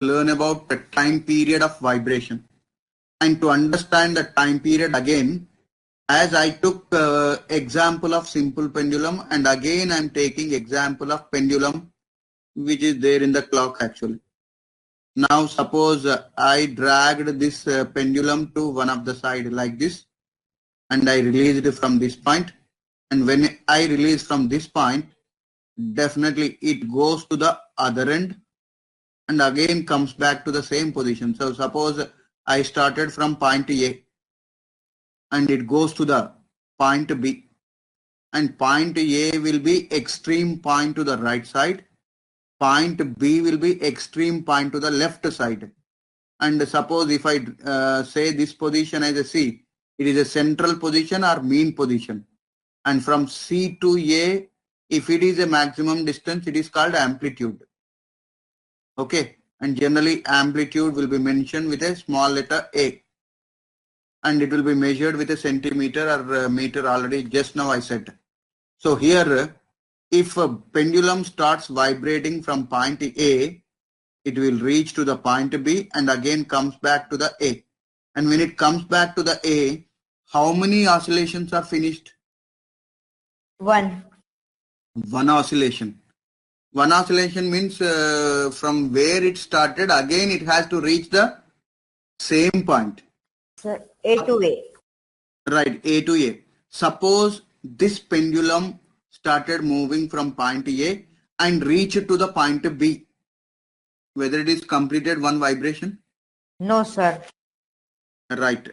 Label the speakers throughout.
Speaker 1: learn about the time period of vibration. And to understand the time period again, as I took example of simple pendulum, and again I'm taking example of pendulum which is there in the clock actually. Now suppose I dragged this pendulum to one of the side like this, and I released it from this point, and when I release from this point, definitely it goes to the other end and again comes back to the same position. So suppose I started from point A and it goes to the point B, and point A will be extreme point to the right side, point B will be extreme point to the left side. And suppose if I say this position as a C, it is a central position or mean position. And from C to A, if it is a maximum distance, it is called amplitude. Okay. And generally amplitude will be mentioned with a small letter A. And it will be measured with a centimeter or meter already just now I said. So here, if a pendulum starts vibrating from point A, it will reach to the point B and again comes back to the A. And when it comes back to the A, how many oscillations are finished?
Speaker 2: One.
Speaker 1: One oscillation. One oscillation means from where it started, again it has to reach the same point.
Speaker 2: Sir, A to A.
Speaker 1: Right, A to A. Suppose this pendulum started moving from point A and reached to the point B. Whether it is completed one vibration?
Speaker 2: No, sir.
Speaker 1: Right.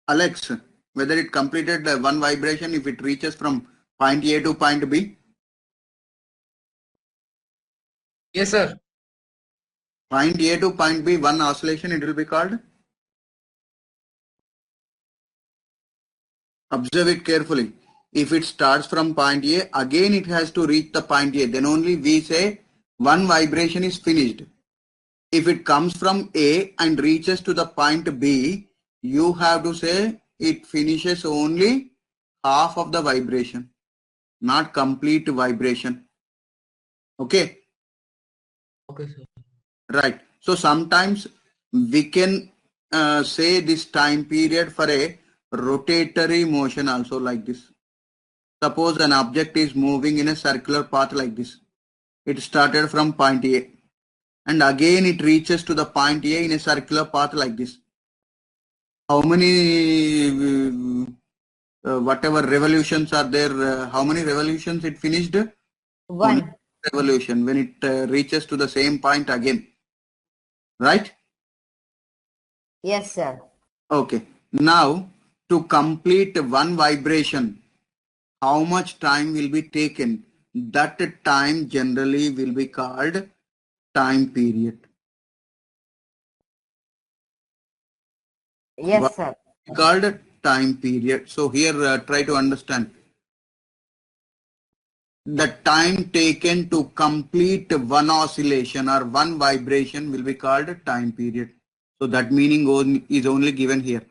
Speaker 1: Alex, whether it completed one vibration if it reaches from point A to point B?
Speaker 3: Yes, sir.
Speaker 1: Point A to point B, one oscillation it will be called? Observe it carefully. If it starts from point A, again it has to reach the point A. Then only we say one vibration is finished. If it comes from A and reaches to the point B, you have to say it finishes only half of the vibration, not complete vibration. Okay?
Speaker 3: Okay, sir.
Speaker 1: Right. So sometimes we can say this time period for a rotatory motion also like this. Suppose an object is moving in a circular path like this. It started from point A and again it reaches to the point A in a circular path like this. How many whatever revolutions are there, how many revolutions it finished?
Speaker 2: One.
Speaker 1: Revolution when it reaches to the same point again. Right?
Speaker 2: Yes, sir.
Speaker 1: Okay. Now to complete one vibration, how much time will be taken? That time generally will be called time period.
Speaker 2: Yes,
Speaker 1: What
Speaker 2: sir.
Speaker 1: is called time period. So here try to understand. The time taken to complete one oscillation or one vibration will be called time period. So that meaning is only given here.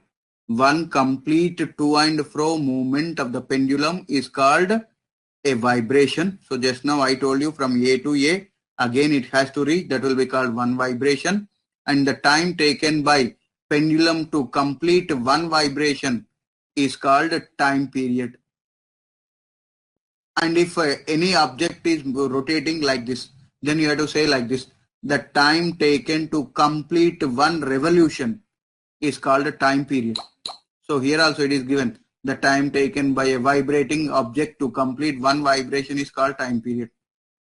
Speaker 1: One complete to and fro movement of the pendulum is called a vibration. So just now I told you from A to A, again it has to reach, that will be called one vibration. And the time taken by pendulum to complete one vibration is called time period. And if any object is rotating like this, then you have to say like this, the time taken to complete one revolution is called a time period. So here also it is given, the time taken by a vibrating object to complete one vibration is called time period.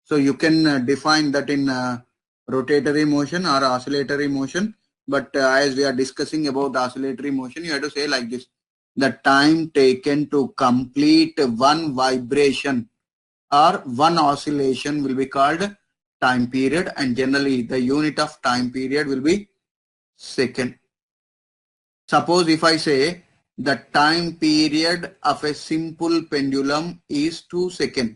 Speaker 1: So you can define that in rotatory motion or oscillatory motion, but as we are discussing about oscillatory motion, you have to say like this, the time taken to complete one vibration or one oscillation will be called time period, and generally the unit of time period will be second. Suppose if I say the time period of a simple pendulum is 2 seconds.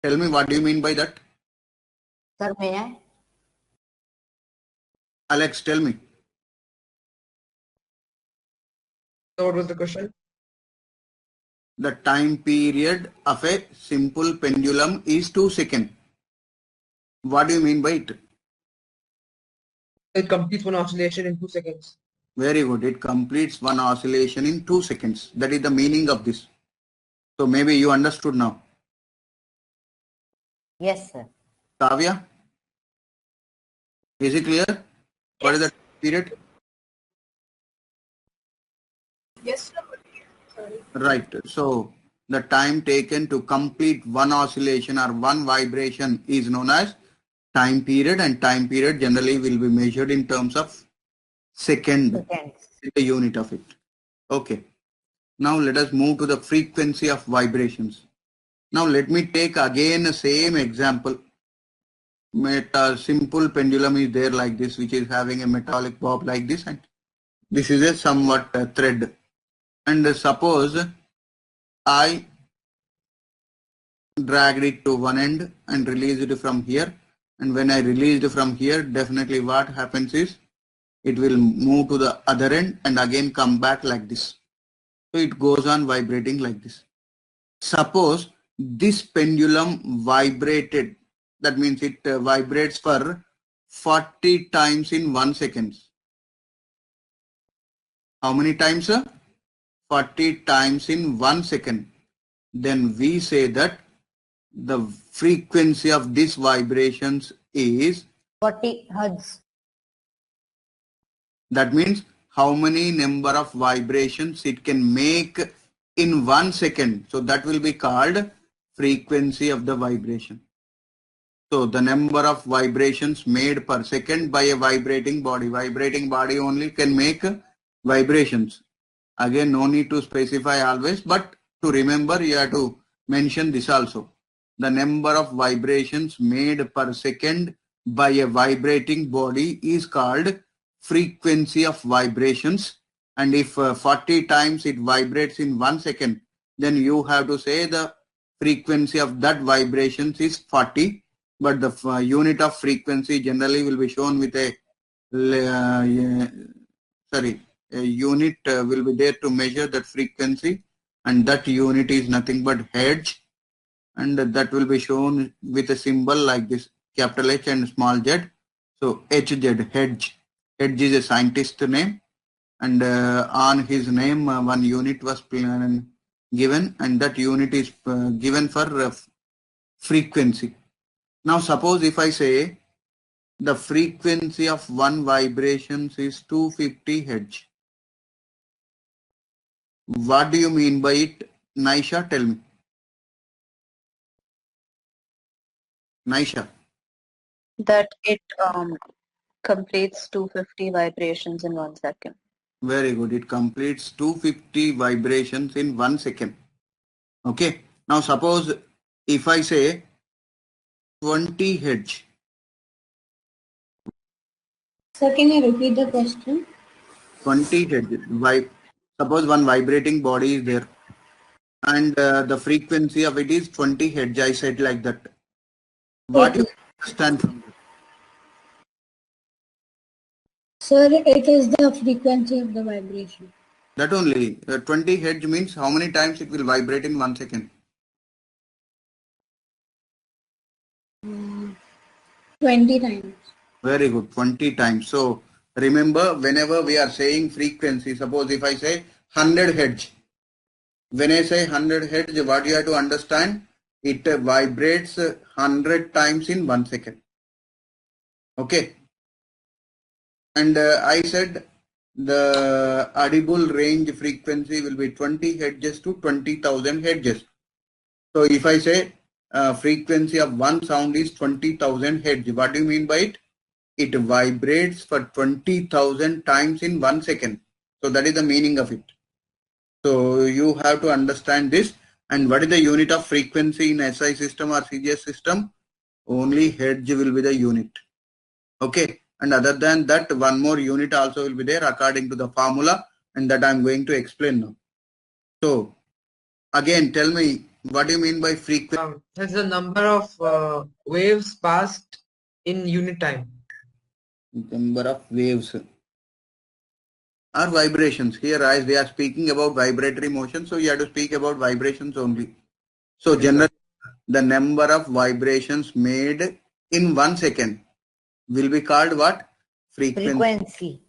Speaker 1: Tell me, what do you mean by that?
Speaker 2: Sir, may I?
Speaker 1: Alex, tell me.
Speaker 3: So what was the question?
Speaker 1: The time period of a simple pendulum is 2 seconds. What do you mean by it?
Speaker 3: It completes one oscillation in 2 seconds.
Speaker 1: Very good. It completes one oscillation in 2 seconds. That is the meaning of this. So maybe you understood now.
Speaker 2: Yes, sir.
Speaker 1: Kavya, is it clear? What is the period?
Speaker 4: Yes, sir. Sorry.
Speaker 1: Right. So the time taken to complete one oscillation or one vibration is known as time period, and time period generally will be measured in terms of second,
Speaker 2: Seconds.
Speaker 1: the unit of it. Okay. Now let us move to the frequency of vibrations. Now let me take again the same example. Simple pendulum is there like this, which is having a metallic bob like this, and this is a somewhat thread. And suppose I dragged it to one end and released it from here, and when I released from here, definitely what happens is it will move to the other end and again come back like this. So it goes on vibrating like this. Suppose this pendulum vibrated, that means it vibrates for 40 times in 1 second. How many times, sir? 40 times in 1 second. Then we say that the frequency of these vibrations is
Speaker 2: 40 hertz.
Speaker 1: that means how many number of vibrations it can make in 1 second. So that will be called frequency of the vibration. So the number of vibrations made per second by a vibrating body. Vibrating body only can make vibrations. Again, no need to specify always, but to remember you have to mention this also. The number of vibrations made per second by a vibrating body is called frequency of vibrations. And if 40 times it vibrates in 1 second, then you have to say the frequency of that vibrations is 40. But the unit of frequency generally will be shown with a a unit will be there to measure that frequency, and that unit is nothing but hertz, and that will be shown with a symbol like this, capital H and small z. So HZ, hertz. Hertz is a scientist name, and on his name one unit was given, and that unit is given for frequency. Now suppose if I say the frequency of one vibrations is 250 hertz. What do you mean by it? Naisha, tell me. Naisha.
Speaker 4: That it completes 250 vibrations in 1 second.
Speaker 1: Very good. It completes 250 vibrations in 1 second. Okay. Now suppose if I say 20 hertz.
Speaker 5: Sir, can you repeat the question?
Speaker 1: 20 hertz. Suppose one vibrating body is there, and the frequency of it is 20 hertz. I said like that. What
Speaker 5: Okay.
Speaker 1: you understand from that?
Speaker 5: Sir, it is the frequency of the vibration.
Speaker 1: That only. 20 hertz means how many times it will vibrate in 1 second?
Speaker 5: 20 times.
Speaker 1: Very good, 20 times. So remember, whenever we are saying frequency, suppose if I say 100 hertz, when I say 100 hertz, what you have to understand, it vibrates 100 times in 1 second. Okay. And I said the audible range frequency will be 20 hertz to 20,000 hertz. So if I say frequency of one sound is 20,000 hertz, what do you mean by it? It vibrates for 20,000 times in 1 second. So that is the meaning of it. So you have to understand this. And what is the unit of frequency in SI system or CGS system? Only hertz will be the unit. Okay. And other than that, one more unit also will be there according to the formula, and that I am going to explain now. So again, tell me, what do you mean by frequency?
Speaker 3: That's the number of waves passed in unit time.
Speaker 1: Number of waves or vibrations. Here as we are speaking about vibratory motion, so you have to speak about vibrations only. So
Speaker 3: Yes,
Speaker 1: generally the number of vibrations made in 1 second will be called what?
Speaker 2: Frequency.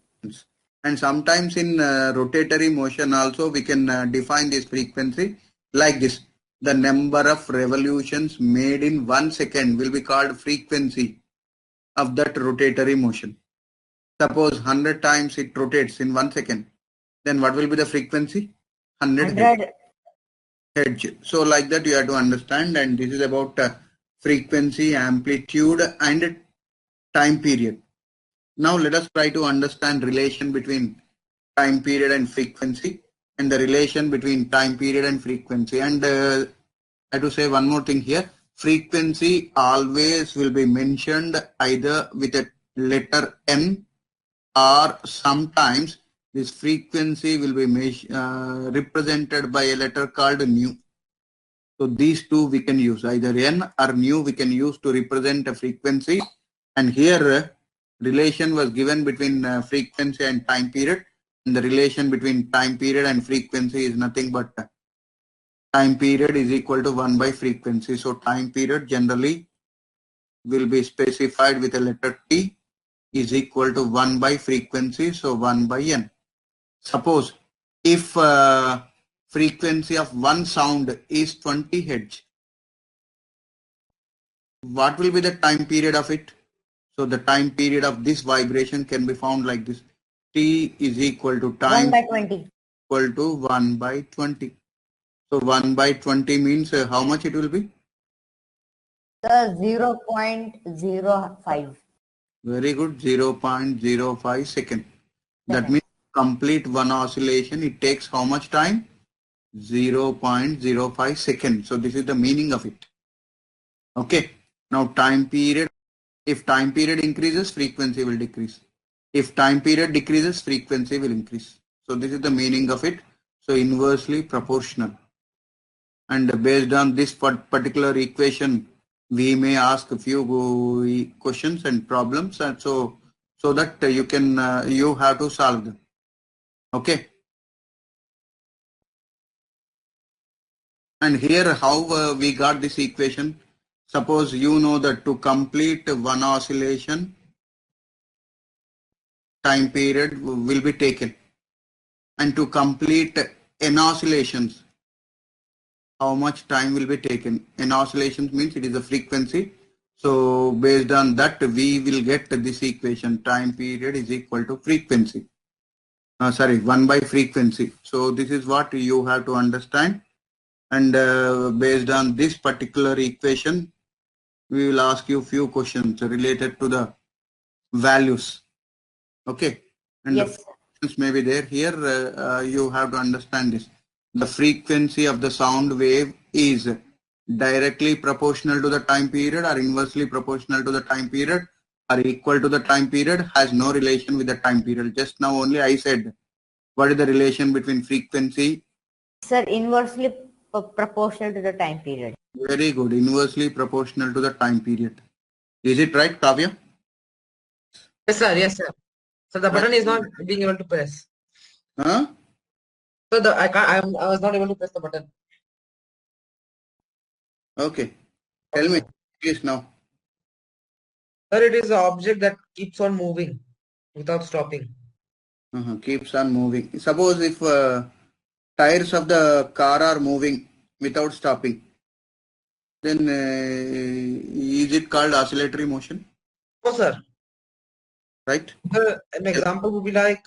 Speaker 1: And sometimes in rotatory motion also we can define this frequency like this. The number of revolutions made in 1 second will be called frequency of that rotatory motion. Suppose 100 times it rotates in 1 second, then what will be the frequency? 100
Speaker 2: 100.
Speaker 1: hertz. So like that you have to understand, and this is about frequency, amplitude and time period. Now let us try to understand relation between time period and frequency, and the relation between time period and frequency. And I have to say one more thing here. Frequency always will be mentioned either with a letter N, or sometimes this frequency will be represented by a letter called nu. So these two we can use, either N or nu we can use to represent a frequency. And here relation was given between frequency and time period. And the relation between time period and frequency is nothing but time period is equal to 1 by frequency. So time period generally will be specified with a letter T is equal to 1 by frequency. So 1 by N. Suppose if frequency of one sound is 20 hertz, what will be the time period of it? So the time period of this vibration can be found like this. T is equal to
Speaker 2: 1
Speaker 1: time
Speaker 2: by 20.
Speaker 1: equal to 1 by 20. So 1 by 20 means how much it will be?
Speaker 2: The 0.05.
Speaker 1: Very good, 0.05 second. That means complete one oscillation, it takes how much time? 0.05 seconds. So this is the meaning of it. Okay. Now time period. If time period increases, frequency will decrease. If time period decreases, frequency will increase. So this is the meaning of it. So inversely proportional. And based on this particular equation, we may ask a few questions and problems, and so that you can you have to solve them. Okay. And here how we got this equation. Suppose you know that to complete one oscillation, time period will be taken, and to complete n oscillations, how much time will be taken? N oscillations means it is a frequency. So based on that, we will get this equation. Time period is equal to frequency. 1 by frequency. So this is what you have to understand. And based on this particular equation, we will ask you few questions related to the values. Okay. And
Speaker 2: Yes.
Speaker 1: the questions may be there. Here you have to understand this. The frequency of the sound wave is directly proportional to the time period or inversely proportional to the time period or equal to the time period, has no relation with the time period. Just now only I said what is the relation between frequency.
Speaker 2: Sir, inversely proportional to the time period.
Speaker 1: Very good. Inversely proportional to the time period. Is it right, Kavya?
Speaker 3: Yes, sir. Yes, sir. So the button is not being able to press.
Speaker 1: Huh?
Speaker 3: So I was not able to press the button.
Speaker 1: Okay. Tell me, please now.
Speaker 3: Sir, it is an object that keeps on moving without stopping.
Speaker 1: Keeps on moving. Suppose if tires of the car are moving without stopping, then is it called oscillatory motion?
Speaker 3: No, sir.
Speaker 1: Right?
Speaker 3: An example would be like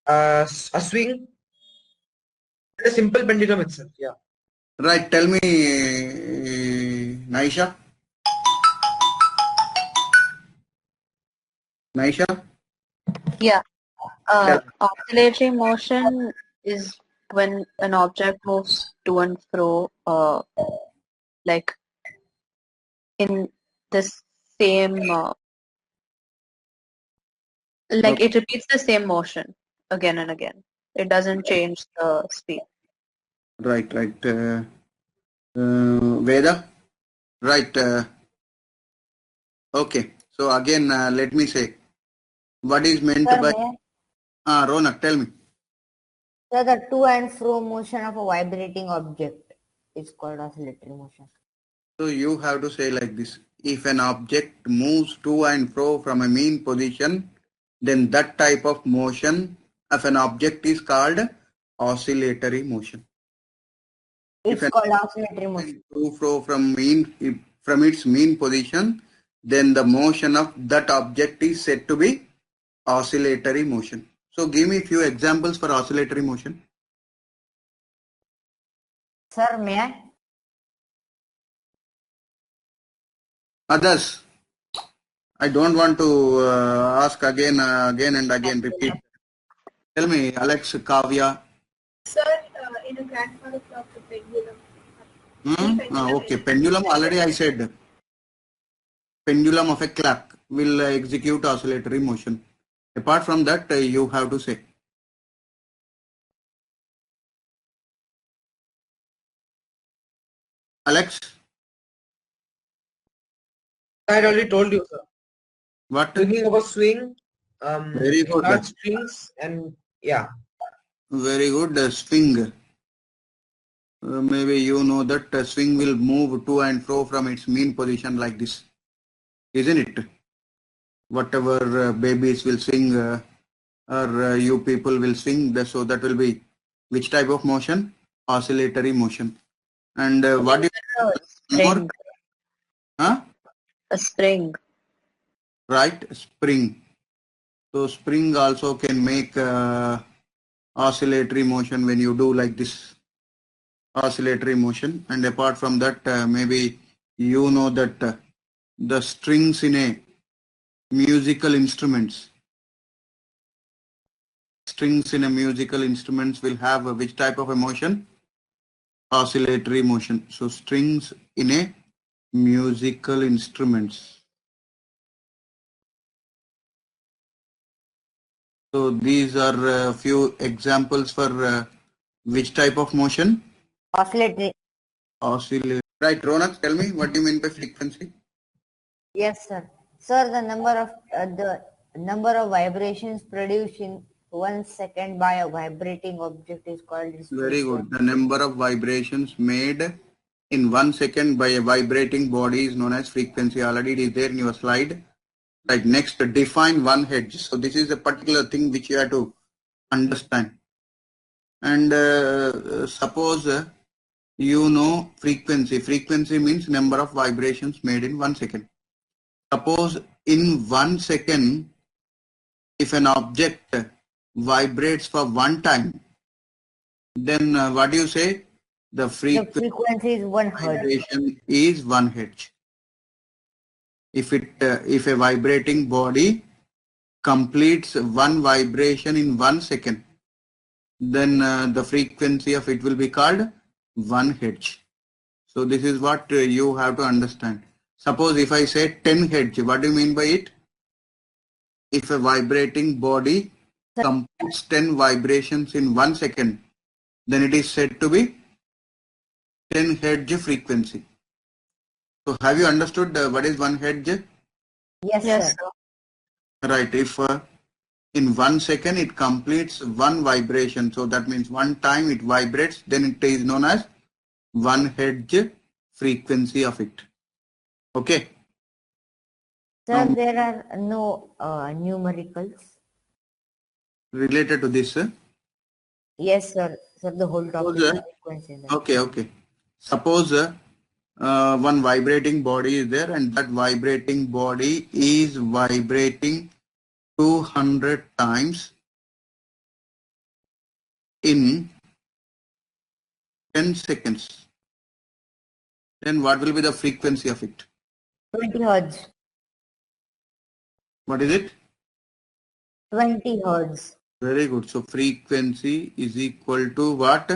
Speaker 3: a swing, a simple pendulum itself. Yeah.
Speaker 1: Right. Tell me, Naisha. Naisha?
Speaker 4: Yeah.
Speaker 1: Tell.
Speaker 4: Oscillatory motion is when an object moves to and fro, like in the same, like it repeats the same motion again and again. It doesn't change the speed.
Speaker 1: Right. Veda? Right. Okay. So again, let me say, what is meant
Speaker 2: Sir,
Speaker 1: by...
Speaker 2: may I?
Speaker 1: Ronak, tell me.
Speaker 2: Sir, the to and fro motion of a vibrating object is called oscillatory motion.
Speaker 1: So you have to say like this. if an object moves to and fro from a mean position, then that type of motion of an object is called oscillatory motion.
Speaker 2: It's
Speaker 1: If an
Speaker 2: called oscillatory motion.
Speaker 1: object moves to fro from its mean position, then the motion of that object is said to be oscillatory motion. So give me a few examples for oscillatory motion.
Speaker 2: Sir, may I?
Speaker 1: Others, I don't want to ask again and again, repeat. Tell me, Alex, Kavya.
Speaker 5: Sir, in a grandfather clock, the pendulum.
Speaker 1: Okay, pendulum already I said. Pendulum of a clock will execute oscillatory motion. Apart from that, you have to say. Alex,
Speaker 3: I had already told you, sir.
Speaker 1: what?
Speaker 3: Thinking of a swing,
Speaker 1: Very good.
Speaker 3: large strings, and yeah.
Speaker 1: Very good. Swing. Maybe you know that swing will move to and fro from its mean position like this, isn't it? Whatever babies will swing or you people will swing, so that will be which type of motion? Oscillatory motion. And what is more?
Speaker 4: Spring.
Speaker 1: Huh?
Speaker 4: A spring.
Speaker 1: Right, spring. So spring also can make oscillatory motion when you do like this. Oscillatory motion. And apart from that, maybe you know that the strings in a musical instruments will have which type of a motion? Oscillatory motion. So strings in a musical instruments. So these are a few examples for which type of motion?
Speaker 2: Oscillatory.
Speaker 1: Oscillatory. Right, Ronak, tell me what do you mean by frequency?
Speaker 2: Yes, sir. Sir, the number of vibrations produced in 1 second by a vibrating object is called its
Speaker 1: Very good.
Speaker 2: frequency.
Speaker 1: The number of vibrations made in 1 second by a vibrating body is known as frequency. Already it is there in your slide. Right, next, define one hertz. So this is a particular thing which you have to understand. And suppose you know frequency. Frequency means number of vibrations made in 1 second. Suppose in 1 second, if an object vibrates for 1 time, then what do you say? The
Speaker 2: frequency is 1 hertz.
Speaker 1: vibration is 1 hertz. If a vibrating body completes 1 vibration in 1 second, then the frequency of it will be called 1 hertz. So this is what you have to understand. Suppose if I say 10 hertz, what do you mean by it? If a vibrating body completes 10 vibrations in 1 second, then it is said to be 10 hertz frequency. So have you understood what is 1 hertz?
Speaker 2: Yes,
Speaker 4: Yes,
Speaker 2: sir.
Speaker 4: sir.
Speaker 1: Right. If in 1 second it completes 1 vibration, so that means 1 time it vibrates, then it is known as 1 hertz frequency of it. Okay.
Speaker 2: Sir, there are no numericals.
Speaker 1: Related to this.
Speaker 2: Yes, sir. Sir, the whole topic is frequency.
Speaker 1: Okay. Suppose one vibrating body is there, and that vibrating body is vibrating 200 times in 10 seconds. Then what will be the frequency of it?
Speaker 2: 20 hertz.
Speaker 1: What is it?
Speaker 2: 20 hertz.
Speaker 1: Very good. So frequency is equal to what?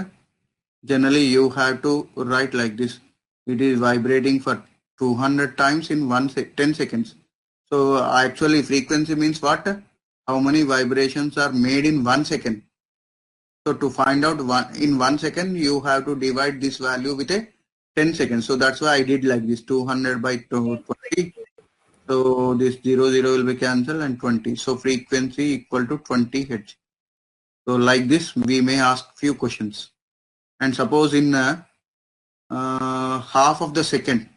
Speaker 1: Generally you have to write like this. It is vibrating for 200 times in 10 seconds. So actually frequency means what? How many vibrations are made in 1 second. So to find out in 1 second, you have to divide this value with a 10 seconds. So that's why I did like this 200 by 20. So this 0 will be cancelled and 20. So frequency equal to 20 hertz. So like this, we may ask few questions. And suppose in half of the second,